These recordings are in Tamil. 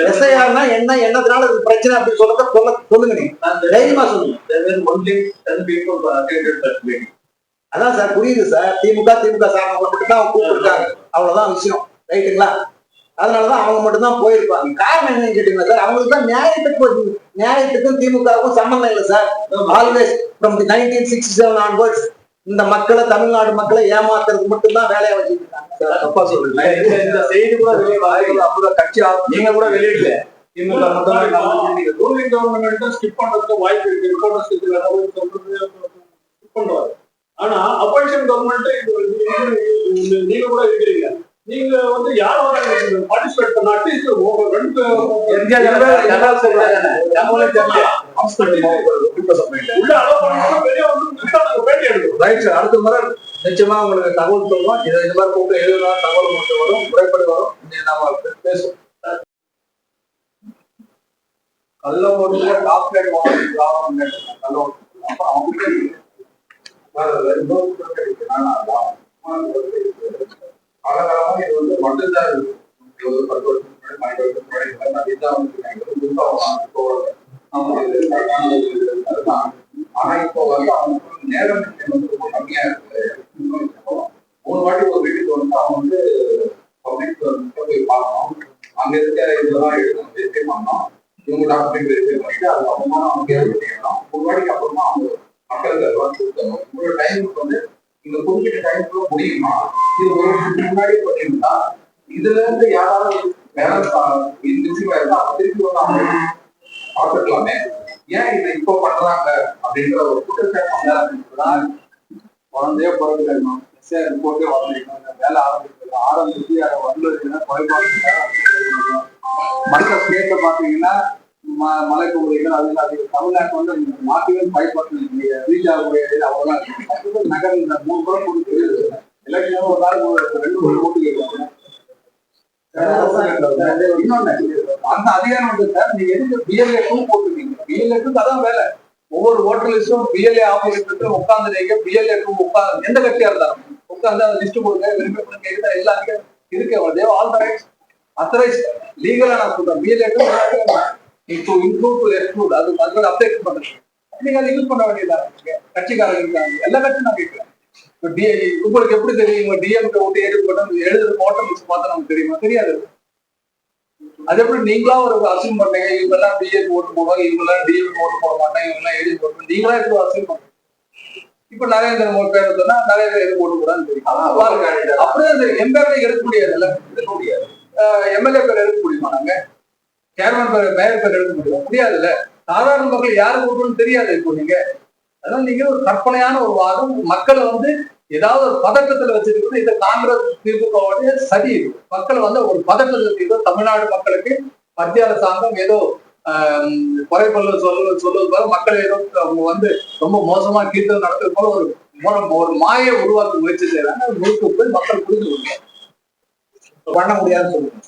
எஸ்ஐஆர்னா என்ன, என்னதுனால இது பிரச்சனை அப்படின்னு சொல்லுங்க நீங்க தைரியமா சொல்லுங்க. அதான் சார் புரியுது சார். திமுக சார்ந்தவங்களை மட்டும் தான் கூப்பிட்டுருக்காங்க, அவ்வளவுதான் விஷயம். ரைட்டுங்களா? அதனாலதான் அவங்க மட்டும் தான் போயிருப்பாங்க. காரணம் என்னன்னு கேட்டீங்களா சார், அவங்களுக்கு தான் நியாயத்துக்கும் திமுகவுக்கும் சம்பந்தம் இல்லை சார். ஆல்வேஸ் ஃப்ரம் 1967 ஆன்வர்ட்ஸ் இந்த மக்களை, தமிழ்நாடு மக்களை ஏமாத்துறதுக்கு மட்டும்தான் வேலையை வச்சுட்டு இருக்காங்க. தப்பா சொல்லுங்க. இந்த செய்தி கூட வெளியே கட்சி நீங்க கூட வெளியிடல. திமுக ரூலிங் கவர்மெண்ட் ஸ்கிப் பண்றதுக்கு வாய்ப்பு இருக்கு. பண்ணுவாரு. ஆனா அப்போசிஷன் கவர்மெண்ட் நீங்க கூட இருக்கிறீங்க. நீங்க வந்து யார் பார்ட்டிசிபேட் பண்ண அட்லீஸ்ட் அடுத்த முறை நிச்சயமா உங்களுக்கு தகவல் சொல்லுவோம். இதை இந்த மாதிரி கூப்பிட்டு எழுதுனா தகவல் மட்டும் வரும், முறைப்படி வரும். நாம பேசுவோம். கல்ல போட்டு டாக்டரேட் காலகாலமா இது வந்து மட்டும்தான் இருக்கு. 10 வருஷத்துக்கு ஆனா இப்போ வந்து அவங்க நேரம் வந்து ரொம்ப கம்மியா இருக்கு. 3 வாட்டி ஒரு வீட்டுக்கு வந்து அவங்க வந்து பப்ளிக் போய் பார்க்கணும். அங்க இருக்க இதெல்லாம் எடுக்கணும், வெரிஃபை பண்ணணும். இவங்க டாக்குமெண்ட் வெரிஃபை பண்ணிட்டு அதுக்கப்புறமா அவங்க கேள்வி பண்ணிடணும். 3 வாட்டிக்கு அப்புறமா அவங்க மக்களுக்கு அதெல்லாம் கொடுத்தணும். உங்களோட டைமுக்கு வந்து இந்த குறிப்பிட்ட டைமுக்குள்ள முடியுமா? இது ஒரு வருஷத்துக்கு முன்னாடி பண்ணிருந்தா இதுல இருந்து யாராவது வேலை திருப்பி வந்து அவங்க பார்த்துக்கலாமே. ஏன் இதை இப்போ பண்றாங்க அப்படின்ற ஒரு குற்றச்சாட்டு குழந்தைய பிறகு ரிப்போர்ட்டே வந்திருக்காங்க. வேலை ஆரம்பிச்சு அதை வந்ததுன்னா குறைபாடு. மற்ற ஸ்டேட்ல பாத்தீங்கன்னா மலைப்பகுதிகள் அது தமிழ்நாட்டு வந்து மாற்றவே பயன்படுத்த ரீச் ஆகக்கூடிய அவ்வளவுதான் நகர். இந்த 3 பேர் கொடுத்து எலெக்ஷன் ஒரு நாள் 2 ஓட்டு கேட்பாங்க. இன்னொன்னு அந்த அதிகாரம் வந்து சார், நீங்க எதுக்கு பிஎல்ஏ 2 போட்டுருக்கீங்க? பிஎல்ஏ 2 அதான் வேலை. ஒவ்வொரு ஓட்டர் லிஸ்டும் பிஎல்ஏ ஆபீஸ் உட்கார்ந்து நீங்க பிஎல்ஏ 2 உட்காந்து எந்த கட்சியா இருந்தாலும் உட்காந்து அந்த லிஸ்ட் கொடுங்க, வெரிஃபை பண்ணுங்க. எல்லா அதிகாரம் இருக்கு. ஆல் த ரைட்ஸ் அத்தரைஸ் லீகலா நான் சொல்றேன். பிஎல்ஏ 2 இன்க்ளூட் அது அப்டேட் பண்றது. நீங்க அதை யூஸ் பண்ண வேண்டியதான். கட்சிக்காரங்க இருக்காங்க, எல்லா கட்சியும் நான் கேட்கிறேன். உங்களுக்கு எப்படி தெரியும்? டிஎம்கே ஓட்டு எழுதுற ஓட்டர் லிஸ்ட் பார்த்தா நமக்கு தெரியுமா? தெரியாது. அது எப்படி நீங்களா ஒரு அசியூம் பண்ணீங்க? இவங்க எல்லாம் டிஎம்கே ஓட்டு போடுவாங்க, இவங்க எல்லாம் டிஎம்கே ஓட்டு போட மாட்டாங்க, இவங்க எல்லாம் எழுதி போட்டு நீங்களா எப்படி அசியூம் பண்ணுங்க? இப்ப நரேந்திர மோடி பேர் சொன்னா நரேந்திர எது ஓட்டு போடான்னு தெரியும். அப்படியே அந்த எம்பேரை எடுக்க முடியாது, எடுக்க முடியாது. எம்எல்ஏ பேர் எடுக்க முடியுமா? நாங்க சேர்மன் பேர், மேயர் பேர் எடுக்க முடியும்? முடியாதுல்ல. சாதாரண மக்கள் யாரும் ஓட்டுன்னு தெரியாது. இப்போ நீங்க அதனால நீங்க ஒரு கற்பனையான ஒரு வாதம், மக்களை வந்து ஏதாவது ஒரு பதட்டத்துல வச்சிருக்கிறது. இந்த காங்கிரஸ் திமுக சரி, மக்களை வந்து ஒரு பதட்டத்துல தமிழ்நாடு மக்களுக்கு மத்திய அரசாங்கம் ஏதோ குறைபல்ல சொல்வது போல மக்கள் ஏதோ அவங்க வந்து ரொம்ப மோசமா கீர்த்தல் நடத்துறது போல ஒரு மாயை உருவாக்க முயற்சி செய்யறாங்க. முழுக்க போய் மக்கள் புரிந்து கொள்ளுங்க. பண்ண முடியாதுன்னு சொல்லுங்க.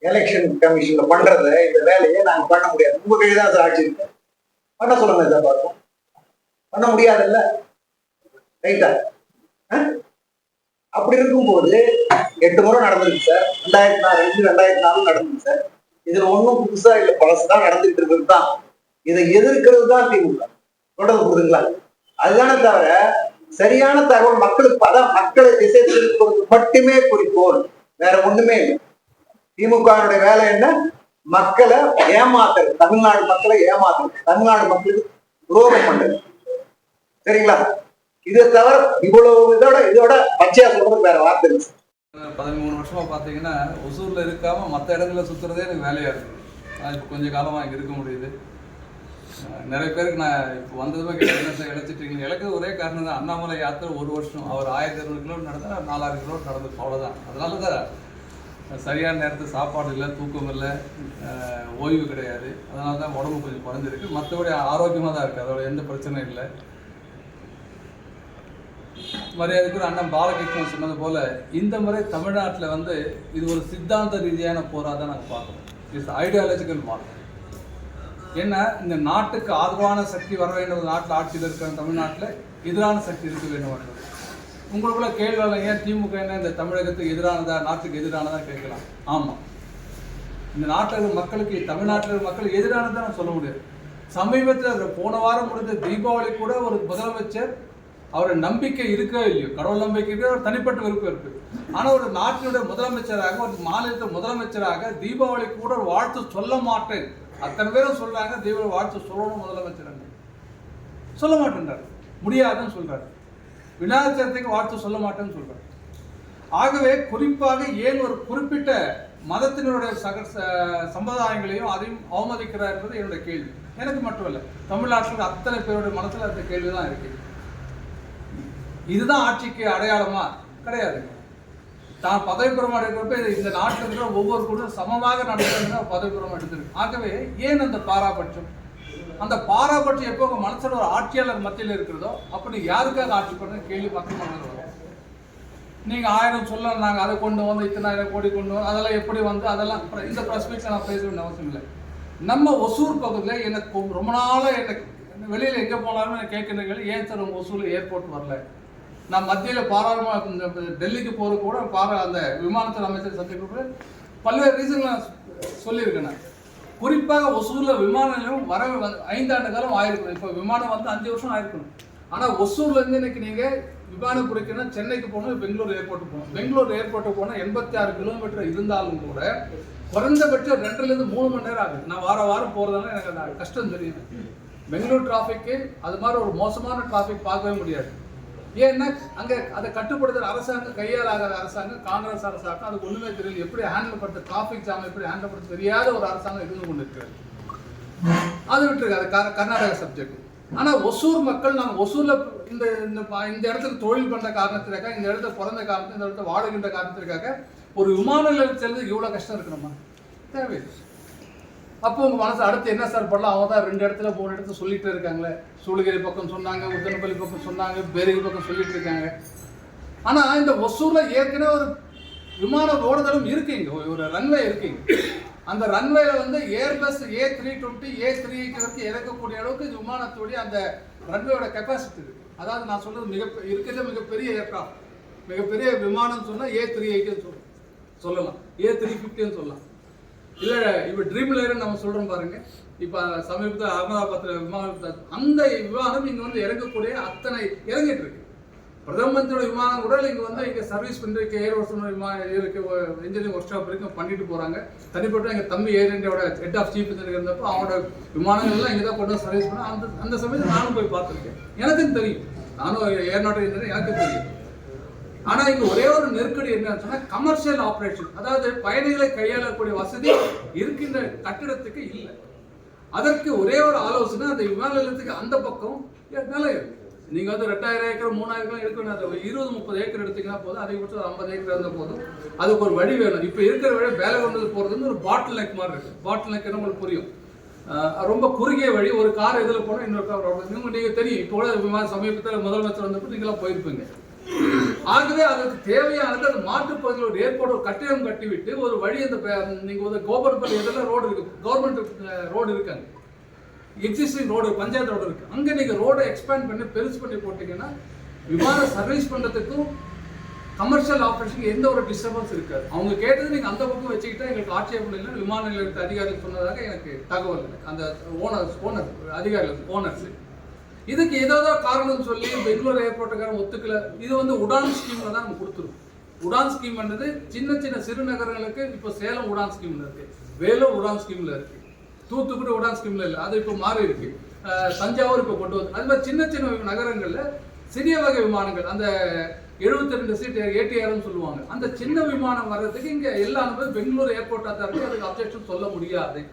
எலெக்ஷன் கமிஷன்ல பண்றத இந்த வேலையை நாங்க பண்ண முடியாது. உங்க கையில தான் சார் ஆட்சி இருக்கு. பண்ண சொல்லுங்க சார். பார்ப்போம். பண்ண முடியாதுல்ல. ரைட்டா? அப்படி இருக்கும்போது 8 முறை நடந்திருக்கு சார். 2002 2004 நடந்துருக்கு சார். இதுல ஒன்றும் புதுசா இல்லை, பழசுதான் நடந்துட்டு இருக்கிறது தான். இதை எதிர்க்கிறது தான் திமுக. தொடர்ந்து புரியுதுங்களா? அதுதானே தவிர சரியான தகவல் மக்களுக்கு, அதான் மக்களை திசை திருப்பது மட்டுமே குறிக்கோள், வேற ஒண்ணுமே இல்லை. திமுகவுடைய வேலை என்ன? மக்களை ஏமாத்துறது, தமிழ்நாடு மக்களை ஏமாத்துறது, தமிழ்நாடு மக்களுக்கு துரோகம் பண்றது. சரிங்களா? இதை தவிர இவ்வளவு இதோட பச்சையா சொல்றது வேற வார்த்தை இல்லை. 13 வருஷமா பாத்தீங்கன்னா ஒசூர்ல இருக்காம மற்ற இடத்துல சுத்துறதே எனக்கு வேலையா இருக்கு. நான் இப்போ கொஞ்சம் காலமா இங்க இருக்க முடியுது. நிறைய பேருக்கு நான் இப்போ வந்ததுமே இழைச்சிட்டீங்க. எனக்கு ஒரே காரணம் தான், அண்ணாமலை யாத்திரை 1 வருஷம் அவர் 1200 கிலோமீட்டர் நடந்தா 4000 கிலோமீட்டர் நடந்து அவ்வளவுதான். அதனாலதான் சரியான நேரத்துக்கு சாப்பாடு இல்லை, தூக்கம் இல்லை, ஓய்வு கிடையாது. அதனால தான் உடம்பு கொஞ்சம் குறைஞ்சிருக்கு. மற்றபடி ஆரோக்கியமாக தான் இருக்குது, அதோட எந்த பிரச்சனையும் இல்லை. மரியாதைக்கு அண்ணன் பாலகிருஷ்ணன் சொன்னது போல இந்த முறை தமிழ்நாட்டில் வந்து இது ஒரு சித்தாந்த ரீதியான போராக தான் நாங்கள் பார்க்குறோம். It's ideological mark. ஏன்னா இந்த நாட்டுக்கு ஆதரவான சக்தி வர வேண்டும், நாட்டில் ஆட்சியில் இருக்கிற தமிழ்நாட்டில் எதிரான சக்தி இருக்க வேண்டும். உங்களுக்குள்ள கேள்வி ஏன் திமுக என்ன இந்த தமிழகத்துக்கு எதிரானதா, நாட்டுக்கு எதிரானதா கேட்கலாம். ஆமாம், இந்த நாட்டில் இருக்கிற மக்களுக்கு, தமிழ்நாட்டில் இருக்கிற மக்களுக்கு எதிரானதை நான் சொல்ல முடியாது. சமீபத்தில் போன வாரம் முடிஞ்ச தீபாவளி கூட ஒரு முதலமைச்சர் அவரோட நம்பிக்கை இருக்கோ இல்லையோ, கடவுள் நம்பிக்கை இருக்க, ஒரு தனிப்பட்ட விருப்பம் இருக்கு. ஆனால் ஒரு நாட்டினுடைய முதலமைச்சராக, ஒரு மாநிலத்தின் முதலமைச்சராக தீபாவளி கூட ஒரு வாழ்த்து சொல்ல மாட்டேன். அத்தனை பேரும் சொல்றாங்க தீபாவளி வாழ்த்து சொல்லணும் முதலமைச்சர், சொல்ல மாட்டேன்றார், முடியாதுன்னு சொல்றாரு. விநாயகர் சதுர்த்திக்கு வாழ்த்து சொல்ல மாட்டேன்னு சொல்றாரு. ஆகவே குறிப்பாக ஏன் ஒரு குறிப்பிட்ட மதத்தினுடைய சம்பிரதாயங்களையும் அதையும் அவமதிக்கிறார் என்பது என்னுடைய கேள்வி. எனக்கு மட்டும் இல்லை, தமிழ்நாட்டில் அத்தனை பேருடைய மனசுல அந்த கேள்விதான் இருக்கு. இதுதான் ஆட்சிக்கு அடையாளமா? கிடையாது. தான் பதவி பிரமாணம் எடுக்கிறப்ப இந்த நாட்டில் இருக்கிற ஒவ்வொரு குழுவும் சமமாக நடந்த பதவி பிரமாணம் எடுத்திருக்கு. ஆகவே ஏன் அந்த பாராபட்சம்? அந்த பாராபட்சம் எப்போ உங்க மனசுல ஒரு ஆட்சியாளர் மத்தியில் இருக்கிறதோ அப்படி யாருக்காக ஆட்சி பண்ண கேள்வி மக்கள் மனதில் வரும். நீங்க 1000 சொல்லலாம், நாங்கள் அதை கொண்டு வந்து இத்தனை 1000 கோடி கொண்டு வந்து அதெல்லாம் எப்படி வந்து அதெல்லாம் இந்த ப்ரெஸ் மீட்ல நான் பேச வேண்டிய அவசியம் இல்லை. நம்ம ஒசூர் பகுதியில் எனக்கு ரொம்ப நாளாக எனக்கு வெளியில் எங்கே போனாலும் எனக்கு கேட்குறீங்க, ஏன் சார் உங்கள் ஒசூரில் ஏர்போர்ட் வரல? நான் மத்தியில் பாராளுமன்ற டெல்லிக்கு போகிற கூட அந்த விமானத்துறை அமைச்சர் சந்திப்பு பல்வேறு ரீசன் நான் சொல்லியிருக்கேன். நான் குறிப்பாக ஒசூரில் விமான நிலையம் வர 5 ஆண்டு காலம் ஆயிருக்கணும். இப்போ விமானம் வந்து 5 வருஷம் ஆயிருக்கணும். ஆனால் ஒசூர்லேருந்து இன்னைக்கு நீங்கள் விமானம் பிடிக்கணும், சென்னைக்கு போகணும், பெங்களூர் ஏர்போர்ட்டுக்கு போகணும். பெங்களூர் ஏர்போர்ட்டுக்கு போனால் 86 கிலோமீட்டர் இருந்தாலும் கூட குறைந்தபட்சம் 2லேருந்து 3 மணி நேரம் ஆகுது. நான் வாரம் போகிறதுனால எனக்கு அந்த கஷ்டம் தெரியுது. பெங்களூர் டிராஃபிக்கு அது மாதிரி ஒரு மோசமான டிராஃபிக் பார்க்கவே முடியாது. ஏன்னா அங்கே அதை கட்டுப்படுத்துகிற அரசாங்கம், கையால் ஆகாத அரசாங்கம், காங்கிரஸ் அரசாங்கம், அதுக்கு ஒன்றுமே தெரியல. எப்படி ஹேண்டில் பண்ணுற டிராஃபிக் ஜாம் எப்படி ஹேண்டில் பண்ணுறது தெரியாத ஒரு அரசாங்கம் இருந்து கொண்டு இருக்கிறது. அது விட்டுருக்கு, அது கர்நாடகா சப்ஜெக்ட். ஆனால் ஒசூர் மக்கள், நாங்கள் ஒசூரில் இந்த இடத்துல தொழில் பண்ணுற காரணத்திற்காக, இந்த இடத்துல பிறந்த காரணத்தில், இந்த இடத்துல வாழுகின்ற காரணத்திற்காக ஒரு விமான நிலையம் செல்வது இவ்வளோ கஷ்டம் இருக்கணுமா? தேவையில்லை. அப்போ உங்கள் மனசு அடுத்து என்ன சார் பண்ணலாம்? அவங்க தான் 2 இடத்துல 3 இடத்துல சொல்லிட்டு இருக்காங்களே. சூளகிரி பக்கம் சொன்னாங்க, உத்தனப்பள்ளி பக்கம் சொன்னாங்க, பேரிகை பக்கம் சொல்லிட்டு இருக்காங்க. ஆனால் இந்த ஒசூரில் ஏற்கனவே ஒரு விமானம் ஓடுதலும் இருக்குங்க, ஒரு ரன்வே இருக்குங்க. அந்த ரன்வேல வந்து ஏர்பஸ் A320 A380 வரைக்கும் இறக்கக்கூடிய அளவுக்கு இந்த விமானத்துடைய அந்த ரன்வேயோட கெப்பாசிட்டி இருக்கு. அதாவது நான் சொல்றது இருக்கிறத மிகப்பெரிய ஏர்கிராஃப்ட், மிகப்பெரிய விமானம் சொன்னால் A380 சொல்லலாம், A350 சொல்லலாம். இல்லை இப்போ ட்ரீம் லைனர் நம்ம சொல்கிறோம் பாருங்க. இப்போ சமீபத்தில் அகமதாபாத்தில் விமானம், அந்த விமானம் இங்கே வந்து இறங்கக்கூடிய அத்தனை இறங்கிட்டு இருக்கு. பிரதம மந்திரியோட விமானம் கூட இங்கே வந்து இங்கே சர்வீஸ் பண்ணிருக்கு. ஏர் ஹோஸ்டர் விமானம் இருக்கு, இன்ஜினியரிங் ஒர்க் ஷாப் வரைக்கும் பண்ணிட்டு போகிறாங்க. தனிப்பட்ட எங்கள் தம்பி ஏர் இந்தியாவோட ஹெட் ஆஃப் சீஃப் இருந்தப்போ அவனோட விமானங்கள்லாம் இங்கே தான் கொண்டு வந்து சர்வீஸ் பண்ண அந்த சமயத்தில் நானும் போய் பார்த்துருக்கேன். எனக்கும் தெரியும், நானும் ஏர்நாட்டு இன்ஜினியர், எனக்கும் தெரியும். ஆனால் இங்கே ஒரே ஒரு நெருக்கடி என்னன்னு சொன்னால் கமர்ஷியல் ஆப்ரேஷன், அதாவது பயணிகளை கையாளக்கூடிய வசதி இருக்கின்ற கட்டிடத்துக்கு இல்லை. அதற்கு ஒரே ஒரு ஆலோசனை, அந்த விமான நிலையத்துக்கு அந்த பக்கம் நிலம் இருக்கு. நீங்கள் வந்து 2000 ஏக்கர் 3000 ஏக்கர் எடுக்கணும். அதை 20-30 ஏக்கர் எடுத்தீங்கன்னா போதும், அதிகபட்சம் 50 ஏக்கர் இருந்தால் போதும். அதுக்கு ஒரு வழி வேணும். இப்போ இருக்கிற வழி வேலை கொண்டு போகிறது ஒரு பாட்டில் நெக் மாதிரி இருக்கு. பாட்டில் நெக் உங்களுக்கு புரியும், ரொம்ப குறுகிய வழி. ஒரு கார் எதில் போனால் இன்னொரு கார் நீங்கள் தெரியும். இப்போ கூட விமான சமீபத்தில் முதலமைச்சர் வந்தப்போ நீங்களாம் போயிருப்பீங்க. ஆகவே அதற்கு தேவையானது அது மாற்றுப்பகுதியில் ஒரு ஏர்போர்ட், ஒரு கட்டிடம் கட்டிவிட்டு ஒரு வழி, அந்த நீங்கள் ஒரு கோபுரப்பள்ளி எதெல்லாம் ரோடு இருக்கு, கவர்மெண்ட் ரோடு இருக்காங்க, எக்ஸிஸ்டிங் ரோடு, பஞ்சாயத்து ரோடு இருக்கு. அங்கே நீங்கள் ரோடை எக்ஸ்பேண்ட் பண்ணி பெருசு பண்ணி போட்டீங்கன்னா விமானம் சர்வீஸ் பண்ணுறதுக்கும் கமர்ஷியல் ஆப்ரேஷனுக்கு எந்த ஒரு டிஸ்டர்பன்ஸ் இருக்காது. அவங்க கேட்டது நீங்கள் அந்த பக்கம் வச்சுக்கிட்டா எங்களுக்கு ஆட்சேபம் இல்லை. விமான நிலையத்து அதிகாரிகள் சொன்னதாக எனக்கு தகவல், அந்த ஓனர் அதிகாரிகள் ஓனர்ஸ் இதுக்கு ஏதாவது காரணம் சொல்லி பெங்களூர் ஏர்போர்ட்டுக்காரன் ஒத்துக்கல. இது வந்து உடான் ஸ்கீம்ல தான் நம்ம கொடுத்துருவோம். உடான் ஸ்கீம் என்றது சின்ன சின்ன சிறு நகரங்களுக்கு, இப்போ சேலம் உடான் ஸ்கீம்ல இருக்கு, வேலூர் உடான் ஸ்கீம்ல இருக்கு, தூத்துக்குடி உடான் ஸ்கீம்ல இல்லை, அது இப்போ மாறி இருக்கு. தஞ்சாவூர் இப்போ கொண்டு வந்து, அது மாதிரி சின்ன சின்ன நகரங்கள்ல சிறிய வகை விமானங்கள், அந்த 72 சீட் ATRன்னு சொல்லுவாங்க, அந்த சின்ன விமானம் வர்றதுக்கு இங்க எல்லா பெங்களூர் ஏர்போர்ட்டா தான் இருக்கு. அதுக்கு அப்ஜெக்ஷன் சொல்ல முடியாது.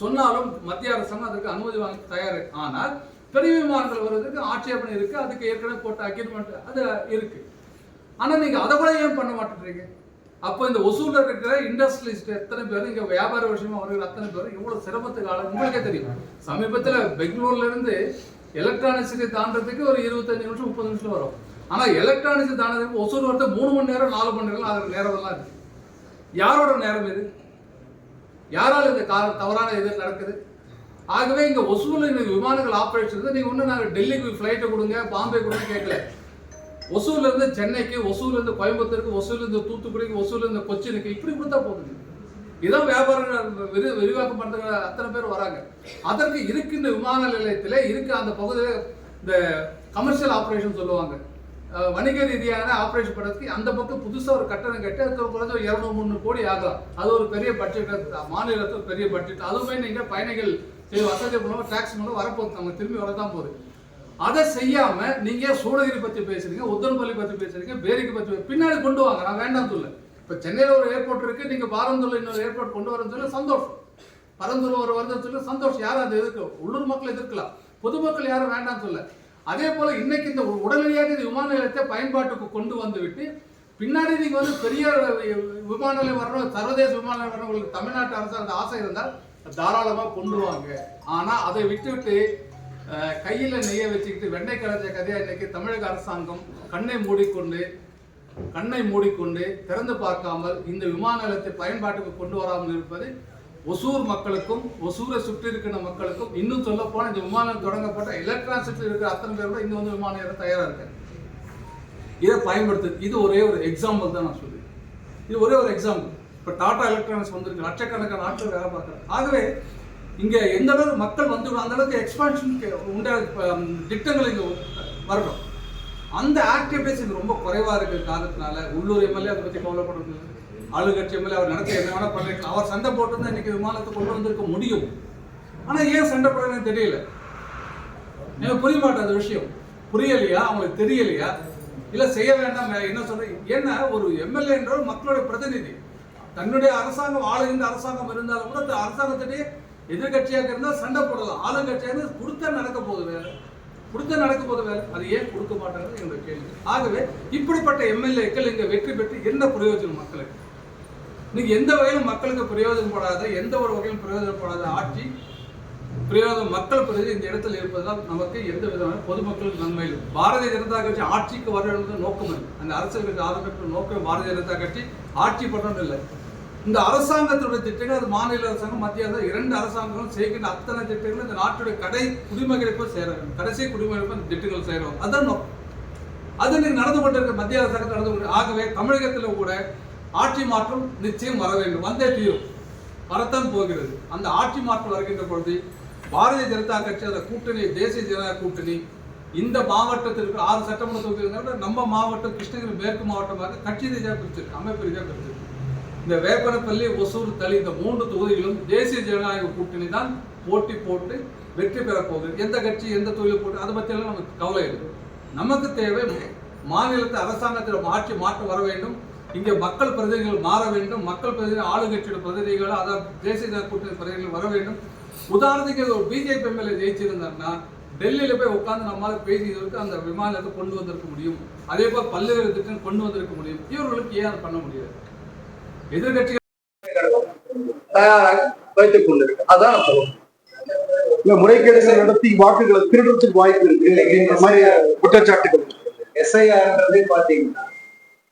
சொன்னாலும் மத்திய அரசாங்கம் அதுக்கு அனுமதி வாங்க தயார். ஆனால் பெரிய விமானங்கள் வர்றதுக்கு ஆட்சேபனை இருக்கு. அதுக்கு ஏற்கனவே போட்ட அக்ரிமெண்ட் அது இருக்கு. ஆனா நீங்க அதை கூட ஏன் பண்ண மாட்டேன்றீங்க? அப்போ இந்த ஒசூர்ல இருக்கிற இண்டஸ்ட்ரியலிஸ்ட் எத்தனை பேர், இங்க வியாபார விஷயமா வருகிற அத்தனை பேர் எவ்வளவு சிரமத்துக்கு ஆளு உங்களுக்கே தெரியும். சமீபத்தில் பெங்களூர்ல இருந்து எலக்ட்ரானிக் சிட்டி தாண்டதுக்கு ஒரு 25 நிமிஷம் 30 நிமிஷம் வரும். ஆனா எலக்ட்ரானிக் சிட்டி தாண்டதுக்கு ஒசூர் வரது 3 மணி நேரம் 4 மணி நேரம் அதுக்கு நேரம் எல்லாம் இருக்கு. யாரோட நேரம் இது? யாரால இந்த தவறான இது நடக்குது? ஆகவே இங்க ஒசூர்ல விமானங்கள் ஆப்ரேஷன் நீங்க ஒண்ணு நாங்க டெல்லிக்கு ஃபிளைட்டை கொடுங்க, பாம்பே கொடுங்க கேட்கல. ஒசூர்ல இருந்து சென்னைக்கு, ஒசூர்ல இருந்து கோயம்புத்தூருக்கு, ஒசூர்ல இருந்து தூத்துக்குடிக்கு, ஒசூர்ல இருந்து கொச்சினுக்கு இப்படி கொடுத்தா போதுங்க. ஏதோ வியாபாரம் விரிவாக்கம் பண்ற அத்தனை பேர் வராங்க. அதற்கு இருக்கின்ற விமான நிலையத்திலே இருக்க அந்த பகுதியில் இந்த கமர்ஷியல் ஆப்ரேஷன் சொல்லுவாங்க, வணிக ரீதியான ஆப்ரேஷன் பண்ணுறதுக்கு அந்த பக்கம் புதுசாக ஒரு கட்டணம் கட்டி அதுக்கு குறைஞ்ச 200-300 கோடி ஆகலாம். அது ஒரு பெரிய பட்ஜெட், மாநிலத்தில் பெரிய பட்ஜெட். அதுவுமே நீங்கள் பயணிகள் வசதி மூலமாக டேக்ஸ் மூலம் வரப்போகுது, நம்ம திரும்பி வரதான் போகுது. அதை செய்யாம நீங்க சூளகிரி பத்தி பேசுறீங்க, உத்தரப்பள்ளி பத்தி பேசுறீங்க, பேரிக்கு பத்தி பின்னாடி கொண்டு வாங்க, நான் வேண்டாம் சொல்ல. இப்ப சென்னையில ஒரு ஏர்போர்ட் இருக்கு, நீங்க பாரந்தூர்ல இன்னொரு ஏர்போர்ட் கொண்டு வரன்னு சொல்ல சந்தோஷம், பரந்தூர் ஒரு வருதுன்னு சொல்ல சந்தோஷம். யாரும் அதை எதிர்க்க, உள்ளூர் மக்கள் எதிர்க்கலாம், பொதுமக்கள் யாரும் வேண்டாம் சொல்ல. அதே போல இன்னைக்கு இந்த உடனடியாக இந்த விமான நிலையத்தை பயன்பாட்டுக்கு கொண்டு வந்து விட்டு பின்னாடி நீங்க வந்து பெரிய விமான நிலையம் வரணும், சர்வதேச விமான நிலையம் வரணும், உங்களுக்கு தமிழ்நாட்டு அரசாங்க ஆசை இருந்தால் தாராளமா கொண்டு வாங்க. ஆனா அதை விட்டுவிட்டு கையில நெய்ய வச்சுக்கிட்டு வெண்ணெய் கலந்த கதையா இன்னைக்கு தமிழக அரசாங்கம் கண்ணை மூடிக்கொண்டு திறந்து பார்க்காமல் இந்த விமான நிலையத்தை பயன்பாட்டுக்கு கொண்டு வராமல் இருப்பது ஒசூர் மக்களுக்கும் ஒசூரை சுற்றி இருக்கிற மக்களுக்கும், இன்னும் சொல்ல போனா இந்த விமானம் தொடங்கப்பட்ட எலக்ட்ரானிக்ஸ் இருக்கிற அத்தனை பேரோட இன்னும் வந்து விமான நிலையம் தயாரா இருக்கு. இதை பயன்படுத்து. இது ஒரே ஒரு எக்ஸாம்பிள் தான் நான் சொல்லுவேன். இது ஒரே ஒரு எக்ஸாம்பிள். இப்போ டாடா எலக்ட்ரானிக்ஸ் வந்திருக்கு, லட்சக்கணக்கான ஆட்கள் வேலை பார்க்குறாங்க. ஆகவே இங்க எந்த அளவுக்கு மக்கள் வந்து அந்த அளவுக்கு எக்ஸ்பான்ஷன் உண்ட திட்டங்கள் இங்க வரணும். அந்த ஆக்டிவிட்டிஸ் இங்க ரொம்ப குறைவா இருக்கிற காரணத்தினால உள்ளூர் எம்எல்ஏ அதை பத்தி கவலைப்படுறது, ஆளுங்கட்சி எம்எல்ஏ அவர் நடத்த என்ன வேணா பண்ணிருக்கலாம். அவர் சண்டை போட்டு தான் இன்னைக்கு விமானத்தை கொண்டு வந்திருக்க முடியும். ஆனா ஏன் சண்டை போடுறதுன்னு தெரியல, எனக்கு புரிய மாட்டேன். அந்த விஷயம் புரியலையா, அவங்களுக்கு தெரியலையா, இல்ல செய்ய வேண்டாம் என்ன சொல்றேன். ஏன்னா ஒரு எம்எல்ஏ என்ற மக்களுடைய பிரதிநிதி, தன்னுடைய அரசாங்கம் ஆளுகின்ற அரசாங்கம் இருந்தாலும் கூட அரசாங்கத்திலேயே எதிர்கட்சியாக இருந்தால் சண்டை போடலாம், ஆளுங்கட்சியாக கொடுத்தா நடக்க போகுது வேலை, அது ஏன் கொடுக்க மாட்டாங்க என்னுடைய கேள்வி. ஆகவே இப்படிப்பட்ட எம்எல்ஏக்கள் இங்க வெற்றி பெற்று என்ன பிரயோஜனம் மக்களுக்கு? நீங்க எந்த வகையிலும் மக்களுக்கு பிரயோஜனப்படாத, எந்த ஒரு வகையிலும் பிரயோஜனப்படாத ஆட்சி பிரயோஜனம் மக்கள் பிரதி இந்த இடத்துல இருப்பதால் நமக்கு எந்த விதமான பொதுமக்களுக்கு நன்மை இல்லை. பாரதிய ஜனதா கட்சி ஆட்சிக்கு வர நோக்கம் இல்லை, அந்த அரசியலுக்கு ஆதரவு நோக்கம் பாரதிய ஜனதா கட்சி ஆட்சி பண்ணணும் இல்லை. இந்த அரசாங்கத்துடைய திட்டங்கள், அது மாநில அரசாங்கம் மத்திய அரசாங்கம் 2 அரசாங்கங்களும் செய்கின்ற அத்தனை திட்டங்களும் இந்த நாட்டுடைய குடிமகனுக்கும் சேர வேண்டும், கடைசி குடிமகனுக்கும் அந்த திட்டங்கள் சேரும். அதான் நோக்கம். அது நீங்க நடந்து கொண்டிருக்க மத்திய அரசாங்கம் நடந்து கொண்டு. ஆகவே தமிழகத்தில் கூட ஆட்சி மாற்றம் நிச்சயம் வர வேண்டும், வந்தே தீரும், வரத்தான் போகிறது. அந்த ஆட்சி மாற்றம் வருகின்ற பொழுது பாரதிய ஜனதா கட்சி அந்த கூட்டணி, தேசிய ஜனதா கூட்டணி இந்த மாவட்டத்திற்கு 6 சட்டமன்ற தொகுதிகள், நம்ம மாவட்டம் கிருஷ்ணகிரி மேற்கு மாவட்டமாக கட்சி ரீதியாக பிரிச்சிருக்கு, அமைப்பு ரீதியாக பிரிச்சிருக்கு. இந்த வேப்பனப்பள்ளி, ஒசூர், தளி இந்த 3 தொகுதிகளும் தேசிய ஜனநாயக கூட்டணி தான் போட்டி போட்டு வெற்றி பெற போகுது. எந்த கட்சி எந்த தொகுதியில் போட்டு அதை பற்றியெல்லாம் நமக்கு கவலை இல்லை. நமக்கு தேவை மாநிலத்தை அரசாங்கத்தில் ஆட்சி மாற்றம் வர வேண்டும், இங்கே மக்கள் பிரதிநிதிகள் மாற வேண்டும், மக்கள் பிரதிநிதி ஆளுங்கட்சியோட பிரதிநிதிகள், அதாவது தேசிய ஜனநாயக கூட்டணி பிரதிநிதிகள் வர வேண்டும். உதாரணத்துக்கு ஒரு பிஜேபி எம்எல்ஏ ஜெயிச்சிருந்தாருன்னா டெல்லியில போய் உட்கார்ந்து நம்மளால பேசியதற்கு அந்த விமானத்தை கொண்டு வந்திருக்க முடியும். அதே போல் பல்வேறு திட்டம் கொண்டு வந்திருக்க முடியும். இவர்களுக்கு ஏன் அதை பண்ண முடியாது? எதிர்கட்சிகள் தயாராக வைத்துக் கொண்டிருக்கு. அதான் இல்ல முறைகேடு நடத்தி வாக்குகளை திருடுறதுக்கு வாய்ப்பு இருக்கு மாதிரி குற்றச்சாட்டுகள். எஸ்ஐஆர்ன்றதே பாத்தீங்கன்னா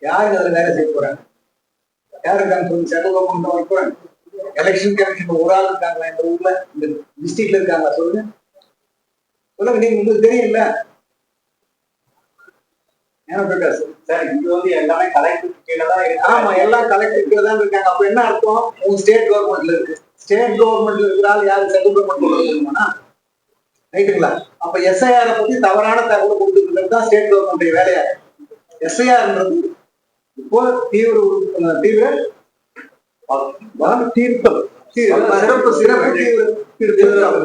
யாருக்கு அதுல வேலை செய்ய போறாங்க, யாருக்கு சென்ட்ரல் கவர்மெண்ட் வைக்கிறாங்க, எலெக்ஷன் கமிஷன் ஒரு ஆள் இருக்காங்களா இந்த ஊர்ல, இந்த டிஸ்ட்ரிக்ட்ல இருக்காங்களா? சொல்லுங்க நீங்க, உங்களுக்கு தெரியல. எல்லாமே கலெக்டர் கீழே தான் இருக்கு. ஆமா, எல்லாம் கலெக்டர் கீழே தான் இருக்காங்க. அப்ப என்ன அர்த்தம்? உங்க ஸ்டேட் கவர்மெண்ட்ல இருக்கு. ஸ்டேட் கவர்மெண்ட்ல இருக்கிறாள் யாரு? சென்ட்ரல் கவர்மெண்ட் ரைட்டுங்களா? அப்ப எஸ்ஐஆர் பத்தி தவறான தகவல் கொடுத்துருக்கிறது தான் ஸ்டேட் கவர்மெண்ட் வேலையா. எஸ்ஐஆர்ன்றது இப்போ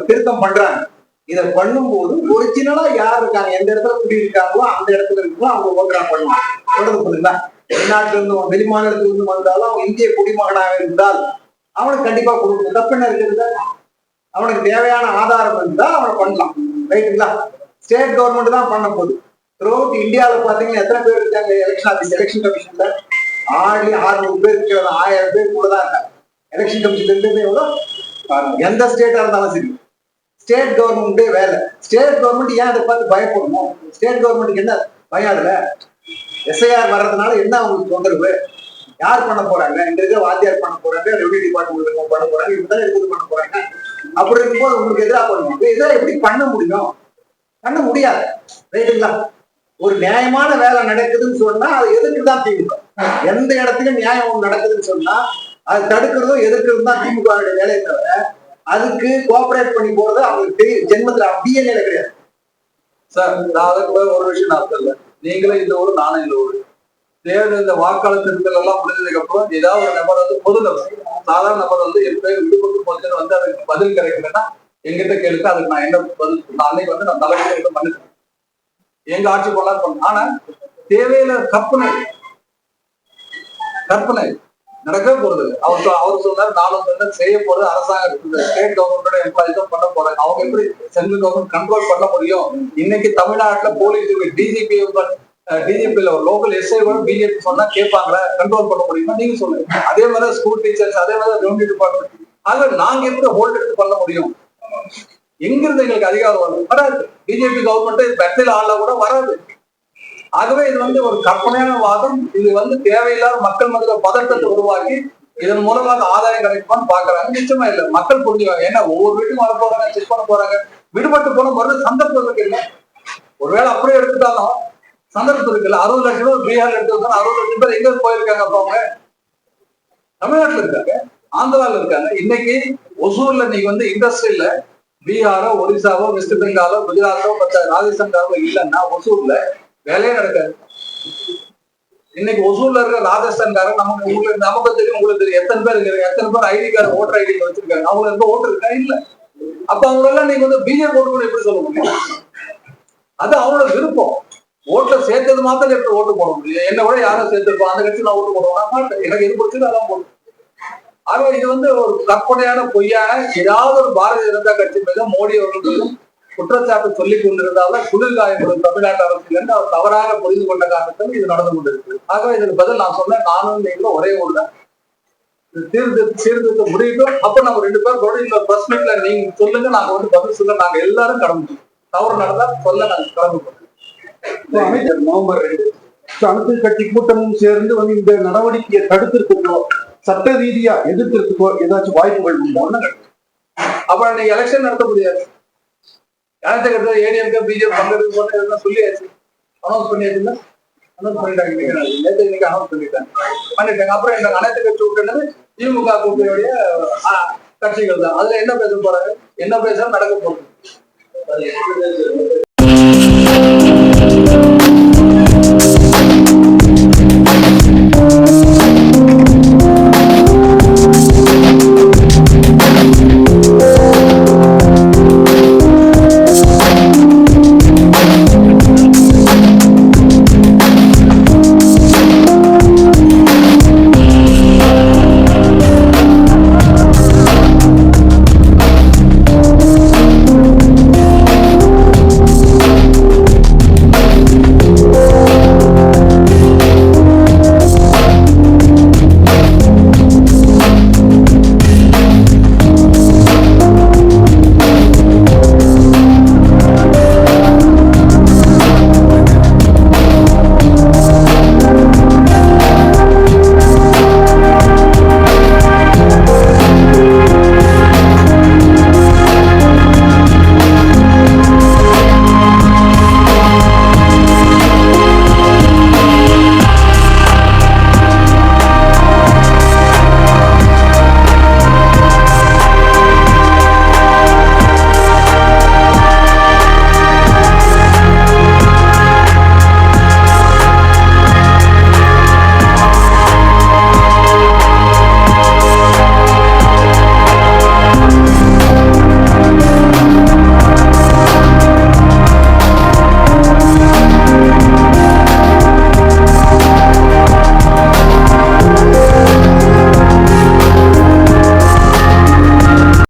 திருத்தம் பண்றாங்க. இதை பண்ணும்போது ஒரிஜினலா யார் இருக்காங்க, எந்த இடத்துல குடியிருக்காங்களோ அந்த இடத்துல இருக்கோ அவங்க ஓட்டரா பண்ணுவாங்க. தொடர்பு பண்ணுங்களா? வெளிநாட்டுல இருந்து வெளிமாநிலத்துல இருந்து வந்தாலும் அவன் இந்திய குடிமகனாக இருந்தால் அவனுக்கு கண்டிப்பா கொடுக்கணும். தப்பு என்ன இருக்குது? அவனுக்கு தேவையான ஆதாரம் இருந்தா அவனை பண்ணலாம். ரைட்டுங்களா? ஸ்டேட் கவர்மெண்ட் தான் பண்ண போகுது. த்ரூஅவுட் இந்தியாவில பாத்தீங்கன்னா எத்தனை பேர் இருக்காங்க எலெக்ஷன் ஆஃபீஸ், எலெக்ஷன் கமிஷன்ல? 600 பேர் இருக்காங்க, 1000 பேர் கூட தான் இருக்காங்க. எலெக்ஷன் கமிஷன் இருந்து எவ்வளவு? எந்த ஸ்டேட்டா இருந்தாலும் சரி, ஸ்டேட் கவர்மெண்டே வேலை. ஸ்டேட் கவர்மெண்ட் ஏன் அதை பார்த்து பயப்படணும்? ஸ்டேட் கவர்மெண்ட்டுக்கு என்ன பயம்? அதுல எஸ்ஐஆர் வர்றதுனால என்ன அவங்களுக்கு தொந்தரவு? யார் பண்ண போறாங்க? இங்க இருக்க வாத்தியார் பண்ண போறாங்க, ரெவன்யூ டிபார்ட்மெண்ட் பண்ண போறாங்க, இப்படிதான் எடுத்து பண்ண போறாங்க. அப்படி இருக்கும்போது உங்களுக்கு எதிராக பண்ணுவோம். எதிராக எப்படி பண்ண முடியும்? பண்ண முடியாது. ரைட்டுங்களா? ஒரு நியாயமான வேலை நடக்குதுன்னு சொன்னா அது எதுக்குதான் திமுக. எந்த இடத்துலயும் நியாயம் நடக்குதுன்னு சொன்னா அது தடுக்கிறதும் எதிர்க்கிறதும் தான் திமுக வேலையை தவிர அதுக்கு கோஆபரேட் பண்ணி போறது அவங்களுக்கு தெரியும். ஜென்மத்துல அப்படியே நிலை கிடையாது சார். நான் அதை கூட ஒரு விஷயம் நான் தெரியல, நீங்களே இந்த ஊர் நானும் இந்த ஊர், தேர்தல் இந்த வாக்காளர் திருத்தல் எல்லாம் முடிஞ்சதுக்கு அப்புறம் ஏதாவது ஒரு நபர் வந்து பொது நபர் சாதாரண நபர் வந்து எப்படி விடுபட்டு போச்சுன்னு வந்து அதுக்கு பதில் கிடைக்கலன்னா எங்கிட்ட கேளுக்கு, அதுக்கு நான் என்ன பதில் நான் அன்னைக்கு வந்து நான் தலைவலியை பண்ணிட்டேன், எங்க ஆட்சி பண்ணலாம் பண்ண. ஆனா தேவையில்ல கற்பனை நடக்கவே போறது. அவர் சொன்னார், நானும் சொன்னேன், செய்ய போறது அரசாங்கம் ஸ்டேட் கவர்மெண்டோட எம்ப்ளாயிஸ் தான் பண்ண போறாங்க. அவங்க எப்படி சென்ட்ரல் கவர்மெண்ட் கண்ட்ரோல் பண்ண முடியும்? இன்னைக்கு தமிழ்நாட்டுல போலீஸ் டிஜிபில ஒரு லோக்கல் எஸ்ஐ கூட பிஜேபி சொன்னா கேட்பாங்களா? கண்ட்ரோல் பண்ண முடியுமா? நீங்க சொல்லுங்க. அதே மாதிரி ஸ்கூல் டீச்சர்ஸ், அதே மாதிரி ரெவன்யூ டிபார்ட்மெண்ட், ஆக நாங்க எப்படி ஹோல்ட் எடுத்து பண்ண முடியும்? எங்கிருந்து எங்களுக்கு அதிகாரம் வரும்? வராது. பிஜேபி கவர்மெண்ட் பெட்ரோல் ஆள்ல கூட வராது. ஆகவே இது வந்து ஒரு கற்பனையான வாதம். இது வந்து தேவையில்லாத மக்கள் மத்தியில பதட்டத்தை உருவாக்கி இதன் மூலமாக ஆதாயம் கிடைக்குமான்னு பாக்குறாங்க. நிச்சயமா இல்ல, மக்கள் புரிஞ்சுவாங்க. ஏன்னா ஒவ்வொரு வீட்டுக்கும் வர போறாங்க, செக் பண்ண போறாங்க. விடுபட்டு போன மறுபடியும் சந்தர்ப்பம் இருக்கு இல்ல, ஒருவேளை அப்படியே எடுத்துட்டாலும் சந்தர்ப்பம் இருக்குல்ல. 60 லட்சம் பேர் பீகார்ல எடுத்துருக்காங்க, 60 லட்சம் பேர் எங்க போயிருக்காங்க? அப்ப அவங்க தமிழ்நாட்டுல இருக்காங்க, ஆந்திரால இருக்காங்க. இன்னைக்கு ஒசூர்ல நீங்க வந்து இண்டஸ்ட்ரியில பீகாரோ, ஒரிசாவோ, வெஸ்ட் பெங்காலோ, குஜராத்தோ, ராஜஸ்தான்காரோ இல்லைன்னா ஒசூர்ல வேலையே நடக்காது. இன்னைக்கு ஒசூர்ல இருக்க ராஜஸ்தான்காரன் நமக்கு நமக்கு தெரியும், உங்களுக்கு தெரியும் எத்தனை பேர் இருக்காங்க, எத்தனை பேர் ஐடி கார்டு ஓட்டர் ஐடி வச்சிருக்காங்க, அவங்க இருக்க ஓட்டு இருக்கா? இல்ல. அப்ப அவங்க எல்லாம் நீங்க வந்து பிஜேபி ஓட்டு கூட எப்படி சொல்ல முடியும்? அது அவங்களோட விருப்பம். ஓட்டுல சேர்த்தது மாத்திரம் எப்படி ஓட்டு போட முடியும்? என்ன விட யாரும் சேர்த்திருப்போம், அந்த கட்சி நான் ஓட்டு போடுவேன் மாட்டேன். எனக்கு எது பிடிச்சது அதான் போடும். ஆக இது வந்து ஒரு கற்பனையான பொய்யான ஏதாவது ஒரு பாரதிய ஜனதா கட்சி மீதும் மோடி அவர்கள் மீதும் குற்றச்சாட்டு சொல்லிக் கொண்டிருந்தாலும் குளிர்காயப்படும் தமிழ்நாட்டு அரசியல் என்று அவர் தவறாக புரிந்து கொண்ட காரணத்தில் இது நடந்து கொண்டிருக்கு. ஆகவே இதற்கு பதில் நான் சொன்னேன், நானும் நீங்களும் ஒரே ஊர்ல சீர்திருத்த முடியட்டும். அப்ப நம்ம 2 பேர் தொடர்ந்து பிரஸ் மீட்ல நீங்க சொல்லுங்க, நாங்க வந்து பதில் சொல்ல நாங்க எல்லாரும் கடந்து தவறு நடந்தா சொல்ல நாங்க கடந்து. அமைச்சர் நவம்பர் 2 அனைத்து கட்சி கூட்டமும் சேர்ந்து வந்து இந்த நடவடிக்கையை தடுத்திருக்கோ, சட்ட ரீதியா எதிர்த்திருக்கோ ஏதாச்சும் வாய்ப்புகள் உண்டா? அப்ப நீங்க எலெக்ஷன் நடத்த முடியாது. ஏடிஎம்கே பிஜேபி பங்கெடுக்க சொல்லியாச்சு, அனௌன்ஸ் பண்ணியாச்சுல, அனௌன்ஸ் பண்ணிட்டாங்க. நேற்று இன்னைக்கு அனௌன்ஸ் பண்ணிட்டாங்க. அப்புறம் இந்த அனைத்து கட்சி கூட்டணி திமுக கூட்டணியுடைய கட்சிகள் தான். அதுல என்ன பேச போறாங்க, என்ன பேச நடக்க போகுது?